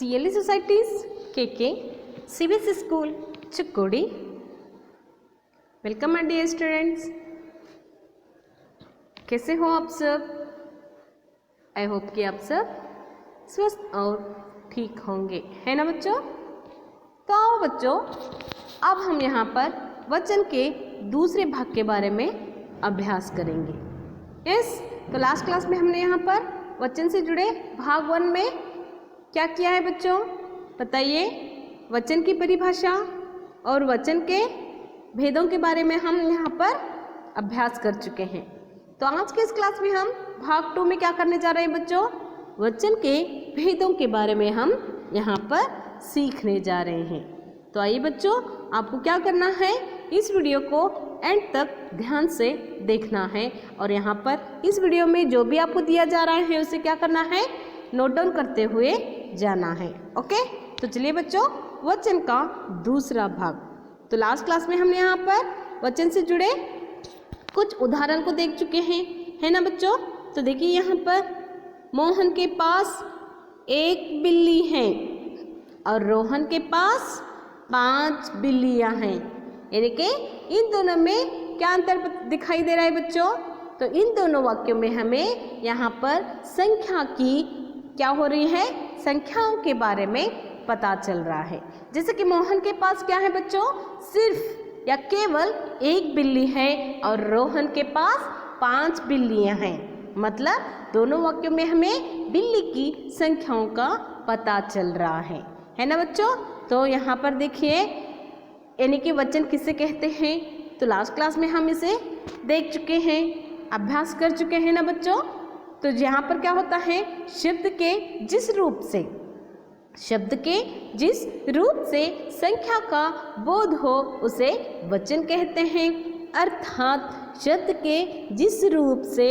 CLE Societies KK CBSE School Chikkodi. Welcome my dear students, कैसे हो आप सब? आई होप कि आप सब स्वस्थ और ठीक होंगे, है ना बच्चों? तो आओ बच्चों, अब हम यहाँ पर वचन के दूसरे भाग के बारे में अभ्यास करेंगे। यस, तो लास्ट क्लास में हमने यहाँ पर वचन से जुड़े भाग 1 में क्या किया है बच्चों? बताइए। वचन की परिभाषा और वचन के भेदों के बारे में हम यहाँ पर अभ्यास कर चुके हैं। तो आज के इस क्लास में हम भाग 2 में क्या करने जा रहे हैं बच्चों? वचन के भेदों के बारे में हम यहाँ पर सीखने जा रहे हैं। तो आइए बच्चों, आपको क्या करना है, इस वीडियो को एंड तक ध्यान से देखना है और यहाँ पर इस वीडियो में जो भी आपको दिया जा रहा है उसे क्या करना है, नोट डाउन करते हुए जाना है। ओके, तो चलिए बच्चों, वचन का दूसरा भाग। तो लास्ट क्लास में हमने यहाँ पर वचन से जुड़े कुछ उदाहरण को देख चुके हैं, है ना बच्चों? तो देखिए यहाँ पर मोहन के पास 1 बिल्ली है और रोहन के पास 5 बिल्लियाँ हैं। यानी कि इन दोनों में क्या अंतर दिखाई दे रहा है बच्चों? तो इन दोनों वाक्यों में हमें यहाँ पर संख्या की क्या हो रही है, संख्याओं के बारे में पता चल रहा है। जैसे कि मोहन के पास क्या है बच्चों, सिर्फ या केवल 1 बिल्ली है और रोहन के पास 5 बिल्लियां हैं। मतलब दोनों वाक्यों में हमें बिल्ली की संख्याओं का पता चल रहा है ना बच्चों? तो यहाँ पर देखिए, यानी कि वचन किसे कहते हैं, तो लास्ट क्लास में हम इसे देख चुके हैं, अभ्यास कर चुके हैं ना बच्चों? तो यहाँ पर क्या होता है, शब्द के जिस रूप से संख्या का बोध हो उसे वचन कहते हैं। अर्थात शब्द के जिस रूप से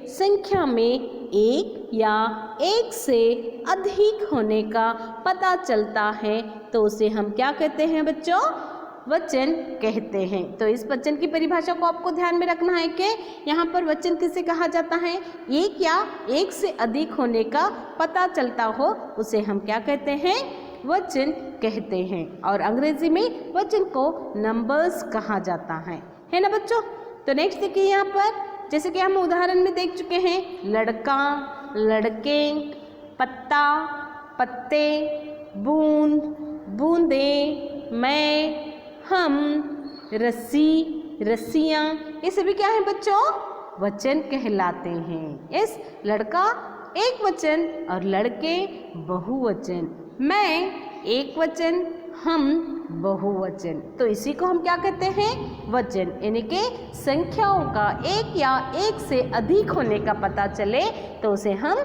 संख्या में 1 या 1 से अधिक होने का पता चलता है तो उसे हम क्या कहते हैं बच्चों? वचन कहते हैं। तो इस वचन की परिभाषा को आपको ध्यान में रखना है कि यहाँ पर वचन किसे कहा जाता है, 1 या 1 से अधिक होने का पता चलता हो उसे हम क्या कहते हैं, वचन कहते हैं। और अंग्रेजी में वचन को नंबर्स कहा जाता है ना बच्चों? तो नेक्स्ट देखिए यहाँ पर, जैसे कि हम उदाहरण में देख चुके हैं, लड़का, लड़के, पत्ता, पत्ते, बूंद, बूंदे, मैं, हम, रस्सी, रस्सियाँ, ये सभी क्या है बच्चों? वचन कहलाते हैं। यस, लड़का एक वचन और लड़के बहुवचन, मैं एक वचन, हम बहुवचन। तो इसी को हम क्या कहते हैं, वचन। यानी कि संख्याओं का 1 या 1 से अधिक होने का पता चले तो उसे हम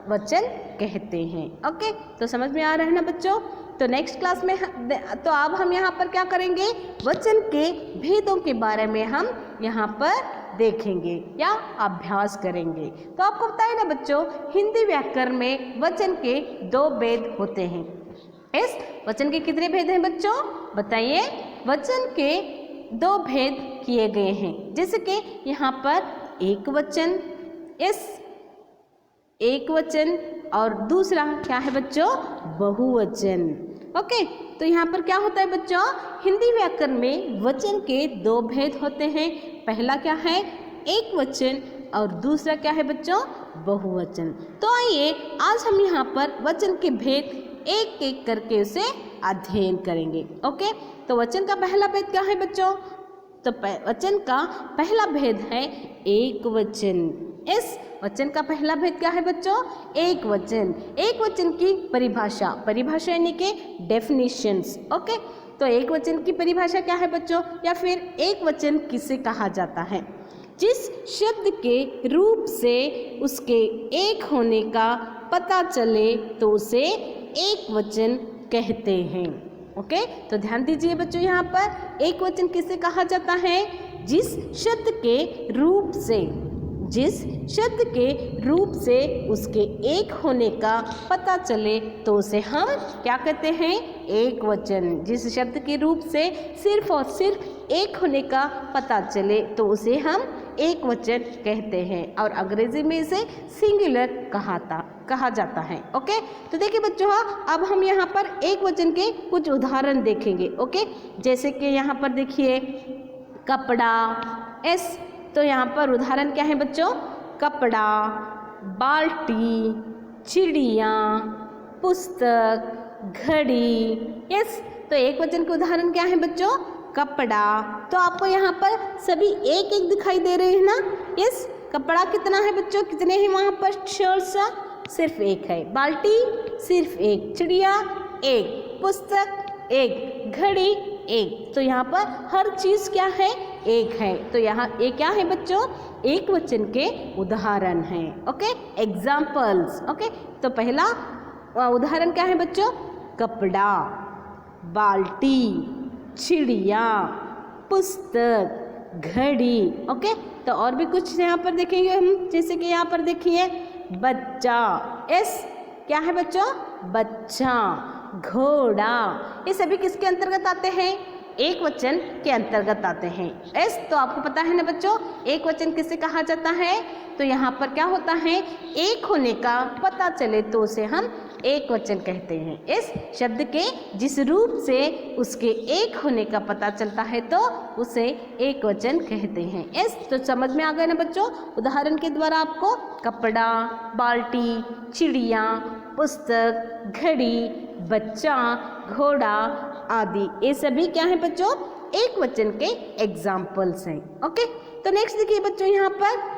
वचन कहते हैं। ओके, तो समझ में आ रहा है ना बच्चों? तो नेक्स्ट क्लास में तो अब हम यहाँ पर क्या करेंगे, वचन के भेदों के बारे में हम यहाँ पर देखेंगे या अभ्यास करेंगे। तो आपको बताइए ना बच्चों, हिंदी व्याकरण में वचन के 2 भेद होते हैं। इस वचन के कितने भेद हैं बच्चों? बताइए। वचन के 2 भेद किए गए हैं, जैसे कि यहाँ पर एक वचन, एक वचन और दूसरा क्या है बच्चों, बहुवचन। ओके, तो यहाँ पर क्या होता है बच्चों, हिंदी व्याकरण में वचन के 2 भेद होते हैं। पहला क्या है, एक वचन और दूसरा क्या है बच्चों, बहुवचन। तो आइए आज हम यहाँ पर वचन के भेद एक एक करके उसे अध्ययन करेंगे। ओके, तो वचन का पहला भेद क्या है बच्चों? तो वचन का पहला भेद है एक वचन। इस वचन का पहला भेद क्या है बच्चों? एक वचन। एक वचन की परिभाषा यानी कि डेफिनेशंस। ओके, तो एक वचन की परिभाषा क्या है बच्चों, या फिर एक वचन किसे कहा जाता है? जिस शब्द के रूप से उसके एक होने का पता चले तो उसे एक वचन कहते हैं। ओके, तो ध्यान दीजिए बच्चों, यहाँ पर एक वचन किसे कहा जाता है? जिस शब्द के रूप से उसके एक होने का पता चले तो उसे हम क्या कहते हैं? एक वचन। जिस शब्द के रूप से सिर्फ और सिर्फ एक होने का पता चले तो उसे हम एक वचन कहते हैं और अंग्रेजी में इसे सिंगुलर कहा जाता है। ओके, तो देखिए बच्चों, अब हम यहाँ पर एक वचन के कुछ उदाहरण देखेंगे। ओके, जैसे कि यहाँ पर देखिए कपड़ा, एस, तो यहाँ पर उदाहरण क्या है बच्चों, कपड़ा, बाल्टी, चिड़िया, पुस्तक, घड़ी। यस, तो एक वचन के उदाहरण क्या है बच्चों, कपड़ा। तो आपको यहाँ पर सभी एक एक दिखाई दे रहे हैं ना। यस, कपड़ा कितना है बच्चों, कितने हैं वहाँ पर शर्ट्स, सिर्फ एक है। बाल्टी सिर्फ एक, चिड़िया एक, पुस्तक एक, घड़ी एक। तो यहाँ पर हर चीज़ क्या है, एक है। तो यहाँ एक क्या है बच्चों, एक वचन के उदाहरण हैं। Okay, examples. ओके, तो पहला उदाहरण क्या है बच्चों, कपड़ा, बाल्टी, चिड़िया, पुस्तक, घड़ी। ओके, तो और भी कुछ यहाँ पर देखेंगे हम, जैसे कि यहाँ पर देखिए बच्चा, एस, क्या है बच्चों, बच्चा, घोड़ा। ये सभी किसके अंतर्गत आते हैं, एक वचन के अंतर्गत आते हैं। एस, तो आपको पता है ना बच्चों, एक वचन किसे कहा जाता है। तो यहाँ पर क्या होता है, एक होने का पता चले तो उसे हम एक वचन कहते हैं। इस शब्द के जिस रूप से उसके एक होने का पता चलता है तो उसे एक वचन कहते हैं। इस तो समझ में आ गया ना बच्चों, उदाहरण के द्वारा आपको कपड़ा, बाल्टी, चिड़िया, पुस्तक, घड़ी, बच्चा, घोड़ा आदि, ये सभी क्या है बच्चों, एक वचन के एग्जाम्पल्स हैं। ओके, तो नेक्स्ट देखिए बच्चों, यहाँ पर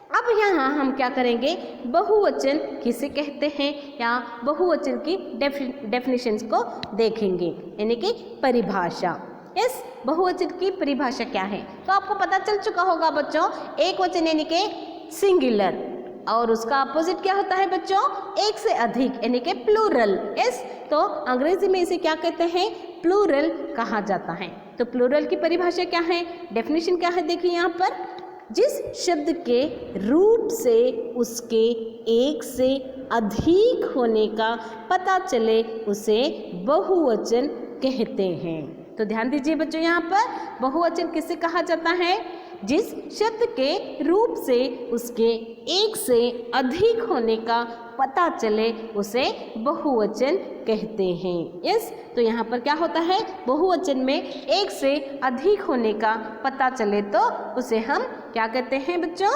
अब यहाँ हम क्या करेंगे, बहुवचन किसे कहते हैं या बहुवचन की डेफिनेशंस को देखेंगे, यानी कि परिभाषा। इस बहुवचन की परिभाषा क्या है, तो आपको पता चल चुका होगा बच्चों, एक वचन यानी कि सिंगुलर, और उसका अपोजिट क्या होता है बच्चों, एक से अधिक यानी कि प्लूरल। यस, तो अंग्रेजी में इसे क्या कहते हैं, प्लूरल कहा जाता है। तो प्लूरल की परिभाषा क्या है, डेफिनेशन क्या है, देखिए यहाँ पर, जिस शब्द के रूप से उसके एक से अधिक होने का पता चले उसे बहुवचन कहते हैं। तो ध्यान दीजिए बच्चों, यहाँ पर बहुवचन किसे कहा जाता है, जिस शब्द के रूप से उसके एक से अधिक होने का पता चले उसे बहुवचन कहते हैं। यस, तो यहाँ पर क्या होता है, बहुवचन में एक से अधिक होने का पता चले तो उसे हम क्या कहते हैं बच्चों,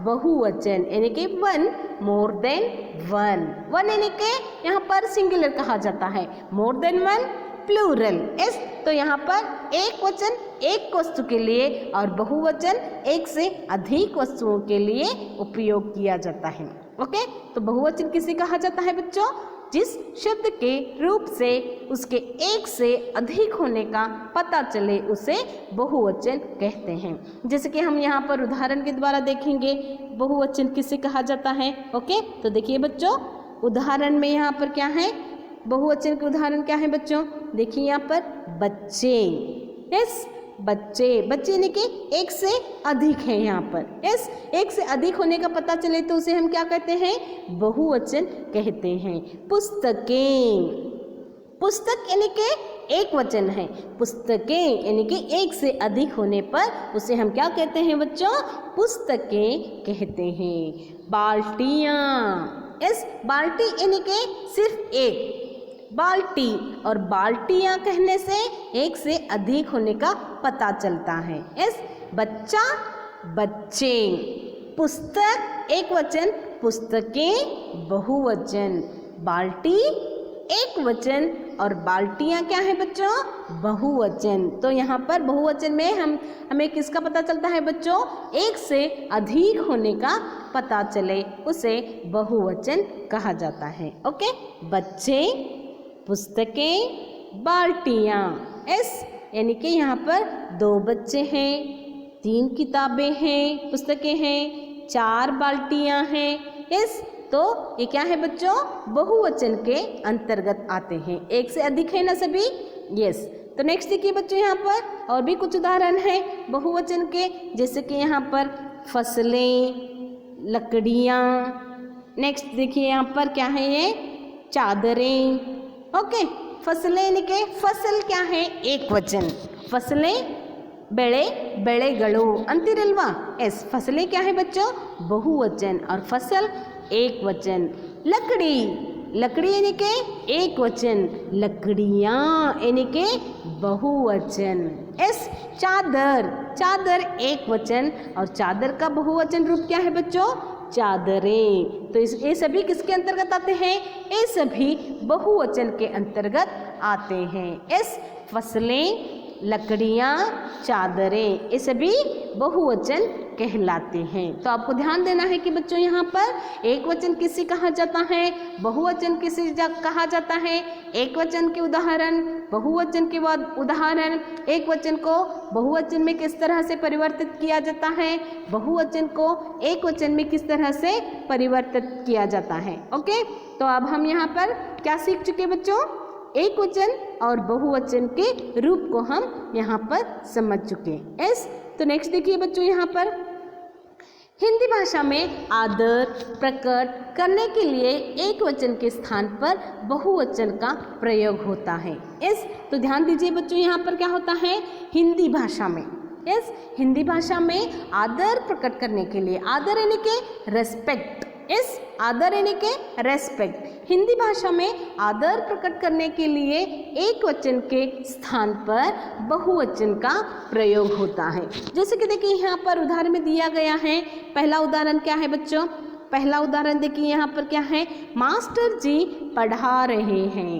बहुवचन, यानी कि one, more than one. One यानी कि यहाँ पर सिंगुलर कहा जाता है, more than one plural. Yes, तो यहाँ पर एक वचन एक वस्तु के लिए और बहुवचन एक से अधिक वस्तुओं के लिए उपयोग किया जाता है। ओके, तो बहुवचन किसे कहा जाता है बच्चों, जिस शब्द के रूप से उसके एक से अधिक होने का पता चले उसे बहुवचन कहते हैं। जैसे कि हम यहाँ पर उदाहरण के द्वारा देखेंगे बहुवचन किसे कहा जाता है। ओके, तो देखिए बच्चों, उदाहरण में यहाँ पर क्या है, बहुवचन के उदाहरण क्या है बच्चों, देखिए यहाँ पर बच्चे। यस, बच्चे, बच्चे यानी कि एक से अधिक है यहाँ पर। यस, एक से अधिक होने का पता चले तो उसे हम क्या कहते हैं, बहुवचन कहते हैं। पुस्तकें, पुस्तक यानी कि एक वचन है, पुस्तकें यानी कि एक से अधिक होने पर उसे हम क्या कहते हैं बच्चों, पुस्तकें कहते हैं। बाल्टियाँ, यस, बाल्टी यानी कि सिर्फ एक बाल्टी, और बाल्टियाँ कहने से एक से अधिक होने का पता चलता है। यस, बच्चा, बच्चे, पुस्तक एक वचन, पुस्तकें बहुवचन, बाल्टी एक वचन और बाल्टियाँ क्या है बच्चों, बहुवचन। तो यहाँ पर बहुवचन में हमें किसका पता चलता है बच्चों, एक से अधिक होने का पता चले उसे बहुवचन कहा जाता है। ओके, बच्चे, पुस्तकें, बाल्टियाँ। एस यानी कि यहाँ पर 2 बच्चे हैं, 3 किताबें हैं, पुस्तकें हैं, 4 बाल्टियाँ हैं। एस, तो ये क्या है बच्चों, बहुवचन के अंतर्गत आते हैं, एक से अधिक है ना सभी। यस, तो नेक्स्ट देखिए बच्चों, यहाँ पर और भी कुछ उदाहरण हैं बहुवचन के, जैसे कि यहाँ पर फसलें, लकड़ियाँ। नेक्स्ट देखिए यहाँ पर क्या है, ये चादरें। ओके, फसलें यानी कि फसल क्या है, एक वचन, फसलें ಬೆಳೆ ಬೆಳೆಗಳು ಅಂತಿರಲ್ವಾ। ಎಸ್, ಫಸಲೆं क्या है बच्चों, बहुवचन, और फसल एक वचन। लकड़ी, लकड़ी यानी के एक वचन, लकड़ियाँ यानी के बहुवचन। एस चादर, चादर एक वचन और चादर का बहुवचन रूप क्या है बच्चों? चादरें। तो ये सभी किसके अंतर्गत आते हैं? ये सभी बहुवचन के अंतर्गत आते हैं। एस फसलें, लकड़ियाँ, चादरें, ये सभी बहुवचन कहलाते हैं। तो आपको ध्यान देना है कि बच्चों यहाँ पर एक वचन किसे कहा जाता है, बहुवचन किसे कहा जाता है। एक वचन के उदाहरण, बहुवचन के उदाहरण, एक वचन को बहुवचन में किस तरह से परिवर्तित किया जाता है, बहुवचन को एक वचन में किस तरह से परिवर्तित किया जाता है। ओके, तो अब हम यहाँ पर क्या सीख चुके बच्चों? एक वचन और बहुवचन के रूप को हम यहाँ पर समझ चुके। एस तो नेक्स्ट देखिए बच्चों, यहाँ पर हिंदी भाषा में आदर प्रकट करने के लिए एक वचन के स्थान पर बहुवचन का प्रयोग होता है। एस तो ध्यान दीजिए बच्चों, यहाँ पर क्या होता है हिंदी भाषा में? यस, हिंदी भाषा में आदर प्रकट करने के लिए, आदर यानी के रेस्पेक्ट, इस आदर यानी के रेस्पेक्ट, हिंदी भाषा में आदर प्रकट करने के लिए एक वचन के स्थान पर बहुवचन का प्रयोग होता है। जैसे कि देखिए यहाँ पर उदाहरण में दिया गया है। पहला उदाहरण क्या है बच्चों? पहला उदाहरण देखिए यहाँ पर क्या है? मास्टर जी पढ़ा रहे हैं।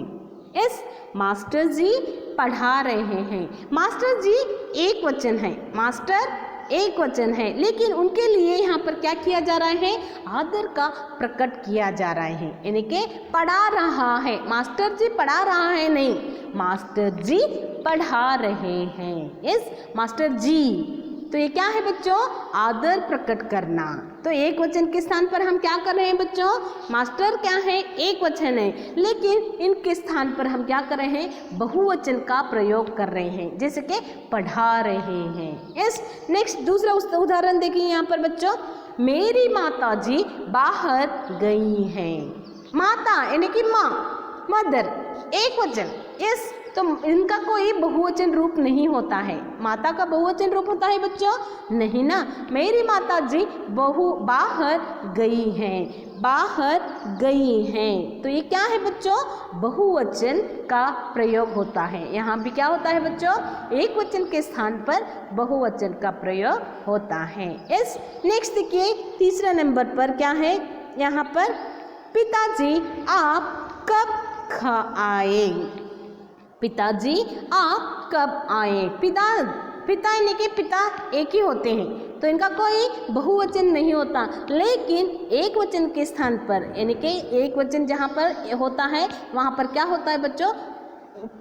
यस, मास्टर जी पढ़ा रहे हैं। मास्टर जी एक वचन है, मास्टर एक वचन है, लेकिन उनके लिए यहाँ पर क्या किया जा रहा है? आदर का प्रकट किया जा रहा है, यानी कि पढ़ा रहा है। मास्टर जी पढ़ा रहा है नहीं, मास्टर जी पढ़ा रहे हैं। यस, मास्टर जी। तो ये क्या है बच्चों? आदर प्रकट करना। तो एक वचन के स्थान पर हम क्या कर रहे हैं बच्चों? मास्टर क्या है? एक वचन है, लेकिन इनके स्थान पर हम क्या कर रहे हैं? बहुवचन का प्रयोग कर रहे हैं, जैसे कि पढ़ा रहे हैं। यस, नेक्स्ट दूसरा उदाहरण देखिए यहाँ पर बच्चों, मेरी माता जी बाहर गई हैं। माता यानी कि माँ, मदर, एक वचन। यस, तो इनका कोई बहुवचन रूप नहीं होता है। माता का बहुवचन रूप होता है बच्चों? नहीं ना। मेरी माता जी बाहर गई हैं, बाहर गई हैं। तो ये क्या है बच्चों? बहुवचन का प्रयोग होता है। यहाँ भी क्या होता है बच्चों? एक वचन के स्थान पर बहुवचन का प्रयोग होता है। इस नेक्स्ट देखिए तीसरा नंबर पर क्या है यहाँ पर? पिताजी आप कब आए? पिताजी आप कब आए? पिता यानी कि पिता एक ही होते हैं, तो इनका कोई बहुवचन नहीं होता, लेकिन एक वचन के स्थान पर, यानी कि एक वचन जहाँ पर होता है वहाँ पर क्या होता है बच्चों?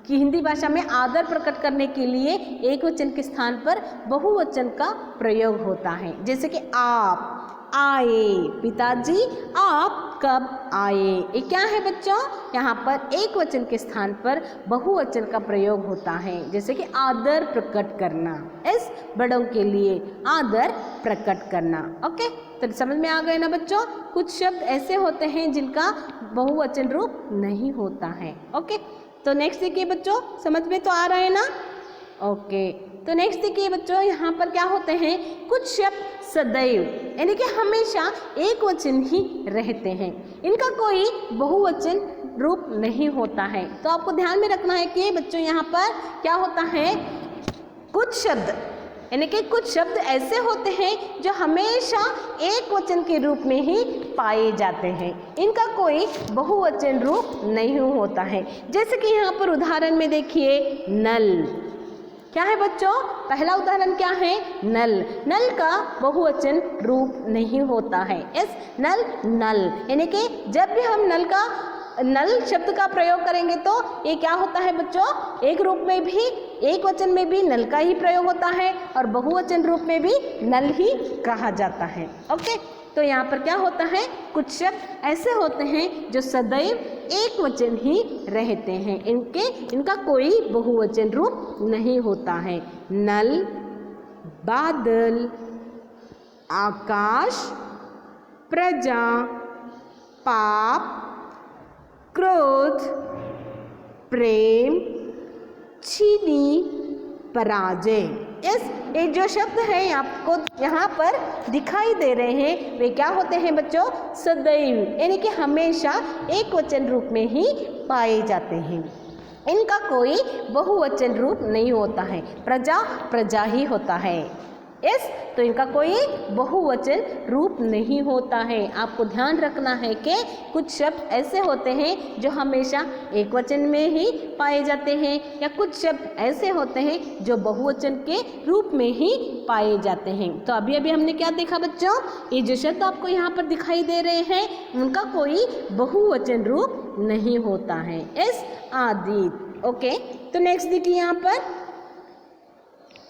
कि हिंदी भाषा में आदर प्रकट करने के लिए एक वचन के स्थान पर बहुवचन का प्रयोग होता है। जैसे कि आप आए, पिताजी आप कब आए? ये क्या है बच्चों? यहाँ पर एक वचन के स्थान पर बहुवचन का प्रयोग होता है, जैसे कि आदर प्रकट करना। इस बड़ों के लिए आदर प्रकट करना। ओके, तो समझ में आ गए ना बच्चों? कुछ शब्द ऐसे होते हैं जिनका बहुवचन रूप नहीं होता है। ओके, तो नेक्स्ट देखिए बच्चों, समझ में तो आ रहा है ना? ओके, तो नेक्स्ट देखिए बच्चों, यहाँ पर क्या होते हैं? कुछ शब्द सदैव यानी कि हमेशा एक वचन ही रहते हैं, इनका कोई बहुवचन रूप नहीं होता है। तो आपको ध्यान में रखना है कि बच्चों यहाँ पर क्या होता है? कुछ शब्द यानी कि कुछ शब्द ऐसे होते हैं जो हमेशा एक वचन के रूप में ही पाए जाते हैं, इनका कोई बहुवचन रूप नहीं होता है। जैसे कि यहाँ पर उदाहरण में देखिए, नल। क्या है बच्चों? पहला उदाहरण क्या है? नल। नल का बहुवचन रूप नहीं होता है। यस, नल, नल, यानी कि जब भी हम नल शब्द का प्रयोग करेंगे तो ये क्या होता है बच्चों? एक रूप में भी, एक वचन में भी नल का ही प्रयोग होता है और बहुवचन रूप में भी नल ही कहा जाता है। ओके, तो यहाँ पर क्या होता है? कुछ शब्द ऐसे होते हैं जो सदैव एक वचन ही रहते हैं, इनका कोई बहुवचन रूप नहीं होता है। नल, बादल, आकाश, प्रजा, पाप, क्रोध, प्रेम, चीनी, पराजय। ये जो शब्द है आपको यहाँ पर दिखाई दे रहे हैं वे क्या होते हैं बच्चों? सदैव, यानी कि हमेशा एक वचन रूप में ही पाए जाते हैं। इनका कोई बहुवचन रूप नहीं होता है, प्रजा प्रजा ही होता है। तो इनका कोई बहुवचन रूप नहीं होता है। आपको ध्यान रखना है कि कुछ शब्द ऐसे होते हैं जो हमेशा एक वचन में ही पाए जाते हैं, या कुछ शब्द ऐसे होते हैं जो बहुवचन के रूप में ही पाए जाते हैं। तो अभी अभी हमने क्या देखा बच्चों? ये जो शब्द आपको यहाँ पर दिखाई दे रहे हैं उनका कोई बहुवचन रूप नहीं होता है। आदि। ओके, तो नेक्स्ट देखिए यहाँ पर,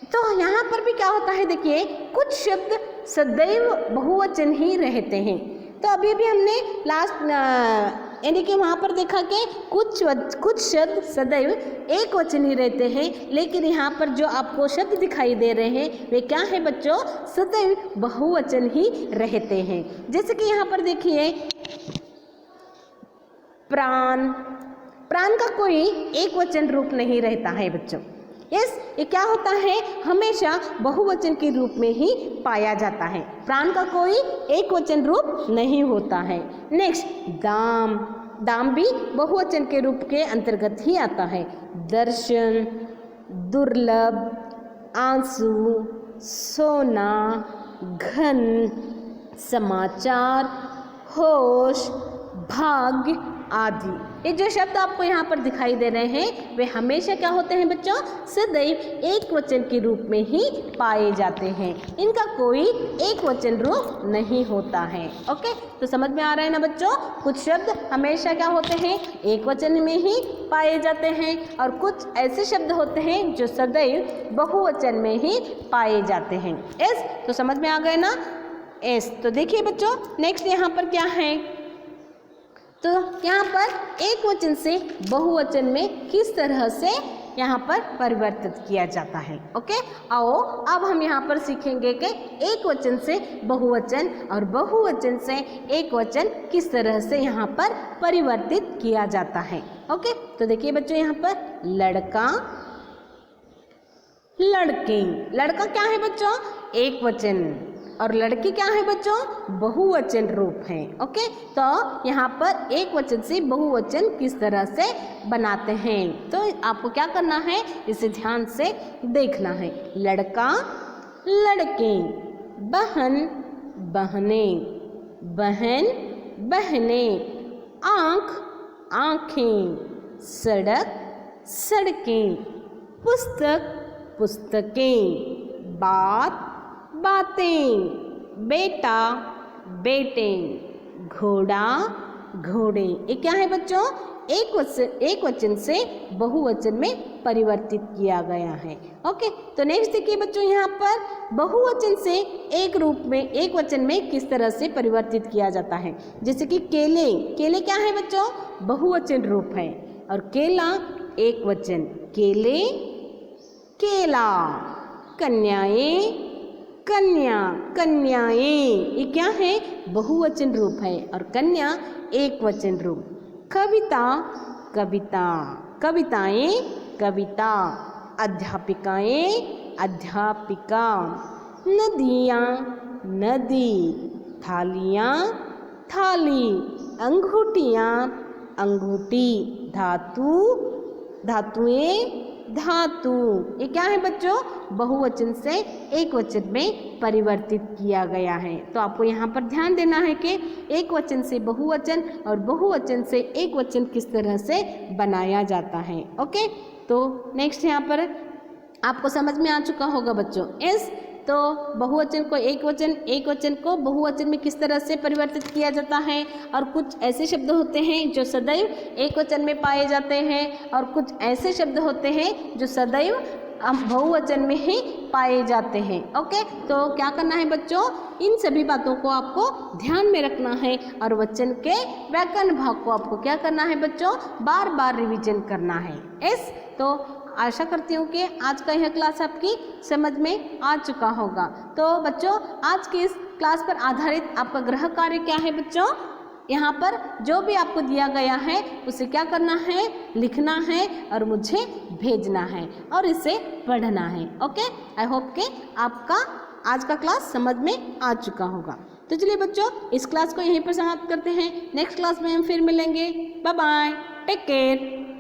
तो यहाँ पर भी क्या होता है देखिए, कुछ शब्द सदैव बहुवचन ही रहते हैं। तो अभी भी हमने लास्ट यानी कि वहाँ पर देखा कि कुछ शब्द सदैव एक वचन ही रहते हैं, लेकिन यहाँ पर जो आपको शब्द दिखाई दे रहे हैं वे क्या है बच्चों? सदैव बहुवचन ही रहते हैं। जैसे कि यहाँ पर देखिए प्राण, प्राण का कोई एक वचन रूप नहीं रहता है बच्चों। ये क्या होता है? हमेशा बहुवचन के रूप में ही पाया जाता है। प्राण का कोई एक वचन रूप नहीं होता है। नेक्स्ट दाम, दाम भी बहुवचन के रूप के अंतर्गत ही आता है। दर्शन, दुर्लभ, आंसू, सोना, घन, समाचार, होश, भाग्य आदि। ये जो शब्द आपको यहाँ पर दिखाई दे रहे हैं वे हमेशा क्या होते हैं बच्चों? सदैव एक वचन के रूप में ही पाए जाते हैं। इनका कोई एक वचन रूप नहीं होता है। ओके, तो समझ में आ रहा है ना बच्चों? कुछ शब्द हमेशा क्या होते हैं? एक वचन में ही पाए जाते हैं, और कुछ ऐसे शब्द होते हैं जो सदैव बहुवचन में ही पाए जाते हैं। तो समझ में आ गए ना? तो देखिए बच्चों नेक्स्ट यहाँ पर क्या है, तो यहाँ पर एक वचन से बहुवचन में किस तरह से यहाँ पर परिवर्तित किया जाता है। ओके, आओ अब हम यहाँ पर सीखेंगे कि एक वचन से बहुवचन और बहुवचन से एक वचन किस तरह से यहाँ पर परिवर्तित किया जाता है। ओके, तो देखिए बच्चों यहाँ पर लड़का, लड़की। लड़का क्या है बच्चों? एक वचन, और लड़की क्या है बच्चों? बहुवचन रूप है। ओके, तो यहाँ पर एक वचन से बहुवचन किस तरह से बनाते हैं, तो आपको क्या करना है इसे ध्यान से देखना है। लड़का, लड़के, बहन, बहने, बहन, बहने, आँख, आँखें, सड़क, सड़कें, पुस्तक, पुस्तकें, बात, बातें, बेटा, बेटे, घोड़ा, घोड़े। ये क्या है बच्चों? एक वचन से बहुवचन में परिवर्तित किया गया है। ओके, तो नेक्स्ट देखिए बच्चों यहाँ पर बहुवचन से एक रूप में एक वचन में किस तरह से परिवर्तित किया जाता है। जैसे कि केले, केले क्या है बच्चों? बहुवचन रूप है, और केला एक वचन, केले, केला। कन्याएं, कन्या, कन्याएं, ये क्या है? बहुवचन रूप है, और कन्या एक वचन रूप। कविता, कविता, कविताएं, कविता। अध्यापिकाएं, अध्यापिका। नदियाँ, नदी। थालियाँ, थाली। अंगूठियाँ, अंगूठी। धातु, धातुएं, धातु। ये क्या है बच्चों? बहुवचन से एक वचन में परिवर्तित किया गया है। तो आपको यहाँ पर ध्यान देना है कि एक वचन से बहुवचन और बहुवचन से एक वचन किस तरह से बनाया जाता है। ओके, तो नेक्स्ट यहाँ पर आपको समझ में आ चुका होगा बच्चों। तो बहुवचन को एक वचन को बहुवचन में किस तरह से परिवर्तित किया जाता है, और कुछ ऐसे शब्द होते हैं जो सदैव एक वचन में पाए जाते हैं, और कुछ ऐसे शब्द होते हैं जो सदैव बहुवचन में ही पाए जाते हैं। ओके, तो क्या करना है बच्चों? इन सभी बातों को आपको ध्यान में रखना है, और वचन के व्याकरण भाग को आपको क्या करना है बच्चों? बार बार रिवीजन करना है। तो आशा करती हूँ कि आज का यह क्लास आपकी समझ में आ चुका होगा। तो बच्चों आज की इस क्लास पर आधारित आपका गृह कार्य क्या है बच्चों? यहाँ पर जो भी आपको दिया गया है उसे क्या करना है, लिखना है और मुझे भेजना है और इसे पढ़ना है। ओके, आई होप कि आपका आज का क्लास समझ में आ चुका होगा। तो चलिए बच्चों, इस क्लास को यहीं पर समाप्त करते हैं। नेक्स्ट क्लास में हम फिर मिलेंगे। Bye bye, take care.